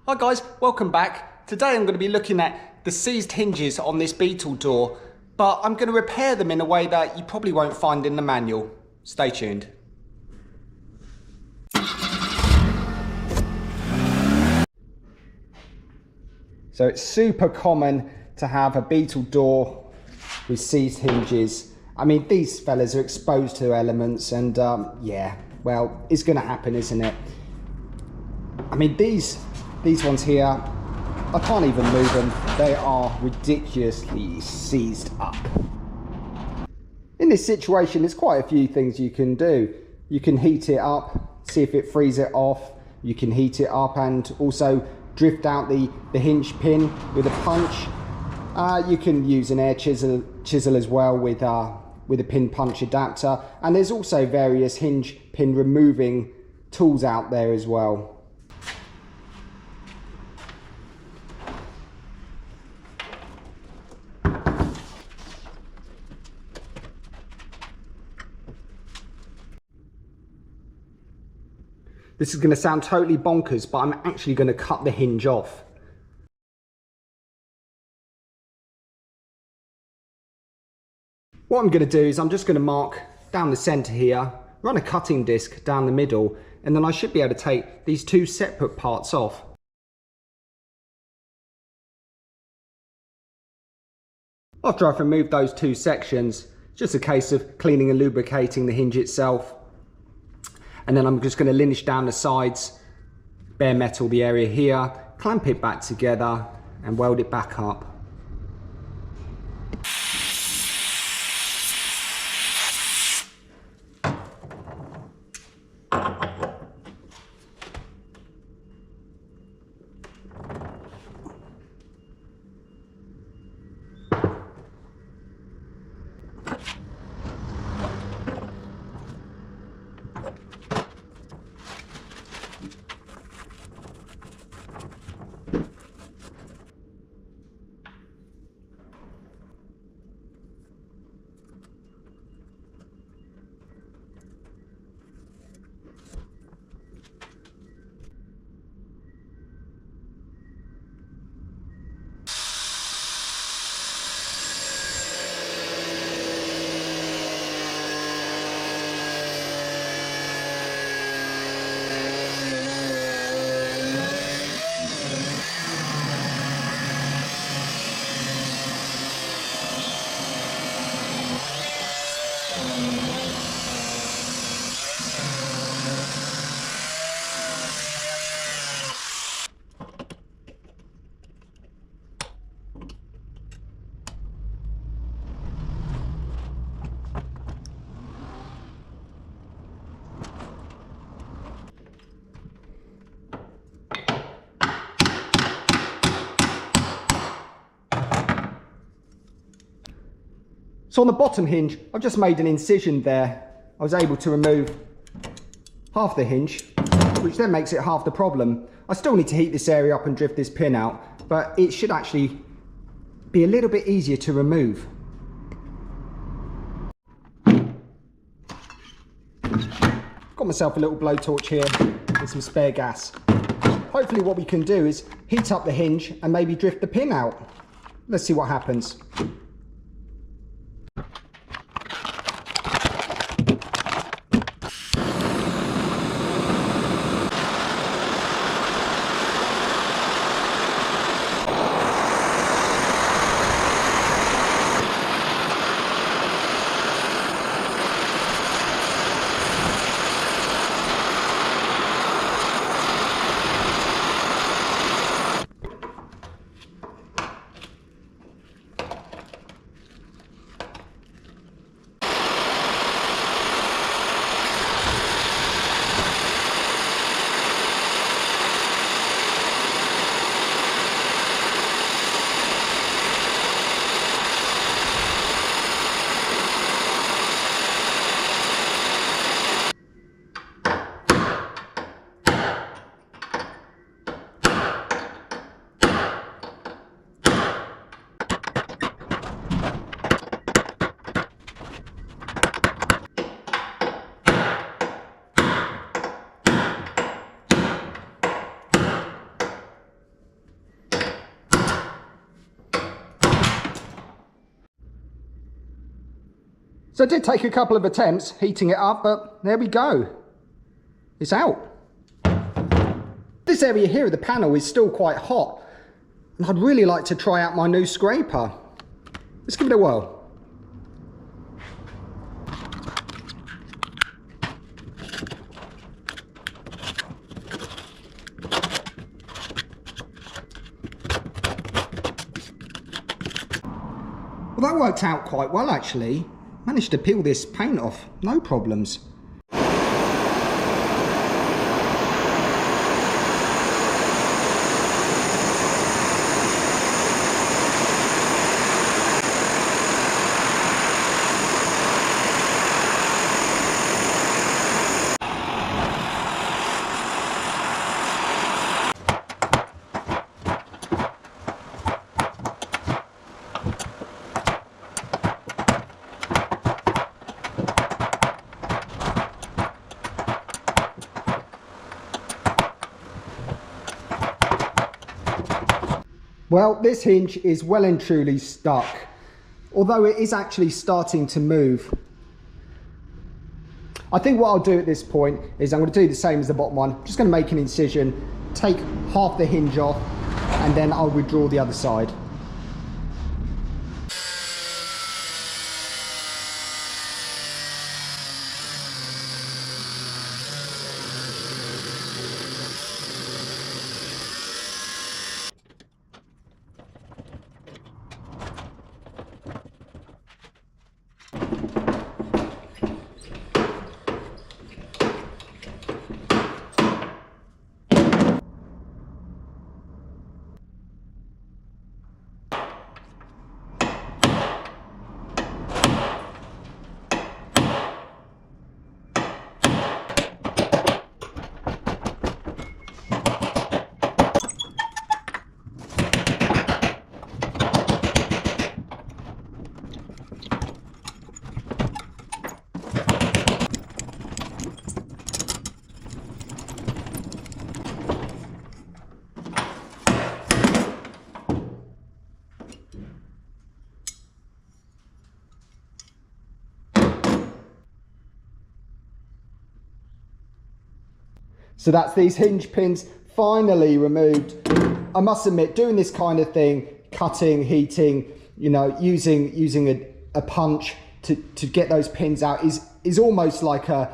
Hi guys, welcome back. Today I'm going to be looking at the seized hinges on this Beetle door, but I'm going to repair them in a way that you probably won't find in the manual. Stay tuned. So it's super common to have a Beetle door with seized hinges. I mean, these fellas are exposed to elements and yeah, well, it's going to happen, isn't it? I mean, these ones here, I can't even move them. They are ridiculously seized up. In this situation, there's quite a few things you can do. You can heat it up, see if it frees it off. You can heat it up and also drift out the hinge pin with a punch. You can use an air chisel as well with a pin punch adapter. And there's also various hinge pin removing tools out there as well. This is going to sound totally bonkers, but I'm actually going to cut the hinge off. What I'm going to do is I'm just going to mark down the center here, run a cutting disc down the middle, and then I should be able to take these two separate parts off. After I've removed those two sections, it's just a case of cleaning and lubricating the hinge itself. And then I'm just going to linish down the sides, bare metal the area here, clamp it back together and weld it back up. So on the bottom hinge, I've just made an incision there. I was able to remove half the hinge, which then makes it half the problem. I still need to heat this area up and drift this pin out, but it should actually be a little bit easier to remove. Got myself a little blowtorch here with some spare gas. Hopefully what we can do is heat up the hinge and maybe drift the pin out. Let's see what happens. So it did take a couple of attempts heating it up, but there we go. It's out. This area here of the panel is still quite hot, and I'd really like to try out my new scraper. Let's give it a whirl. Well, that worked out quite well actually. Managed to peel this paint off, no problems. Well, this hinge is well and truly stuck, although it is actually starting to move. I think what I'll do at this point is I'm going to do the same as the bottom one. Just going to make an incision, take half the hinge off, and then I'll withdraw the other side. So that's these hinge pins finally removed. I must admit, doing this kind of thing, cutting, heating, you know, using a punch to get those pins out is almost like a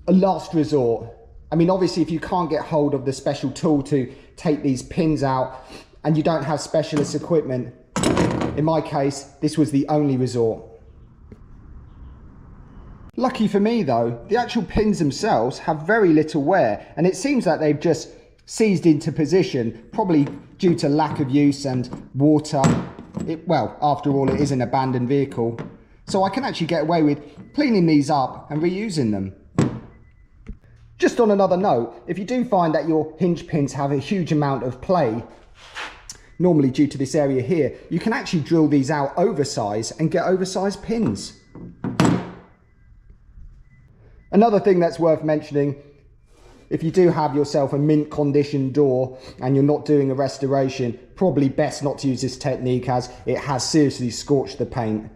last resort. I mean, obviously, if you can't get hold of the special tool to take these pins out and you don't have specialist equipment, in my case, this was the only resort. Lucky for me though, the actual pins themselves have very little wear, and it seems that they've just seized into position, probably due to lack of use and water. Well, after all, it is an abandoned vehicle. So I can actually get away with cleaning these up and reusing them. Just on another note, if you do find that your hinge pins have a huge amount of play, normally due to this area here, you can actually drill these out oversized and get oversized pins. Another thing that's worth mentioning, if you do have yourself a mint condition door and you're not doing a restoration, probably best not to use this technique as it has seriously scorched the paint.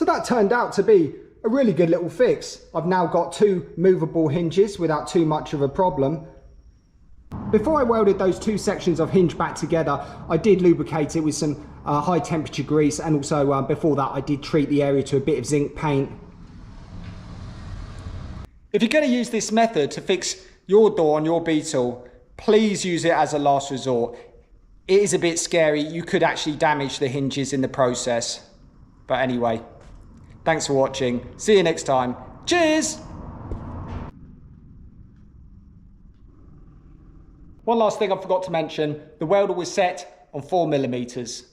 that turned out to be a really good little fix. I've now got 2 movable hinges without too much of a problem. Before I welded those 2 sections of hinge back together, I did lubricate it with some high temperature grease, and also before that I did treat the area to a bit of zinc paint. If you're going to use this method to fix your door on your Beetle, please use it as a last resort. It is a bit scary. You could actually damage the hinges in the process. But anyway, thanks for watching. See you next time. Cheers! One last thing I forgot to mention, the welder was set on 4mm.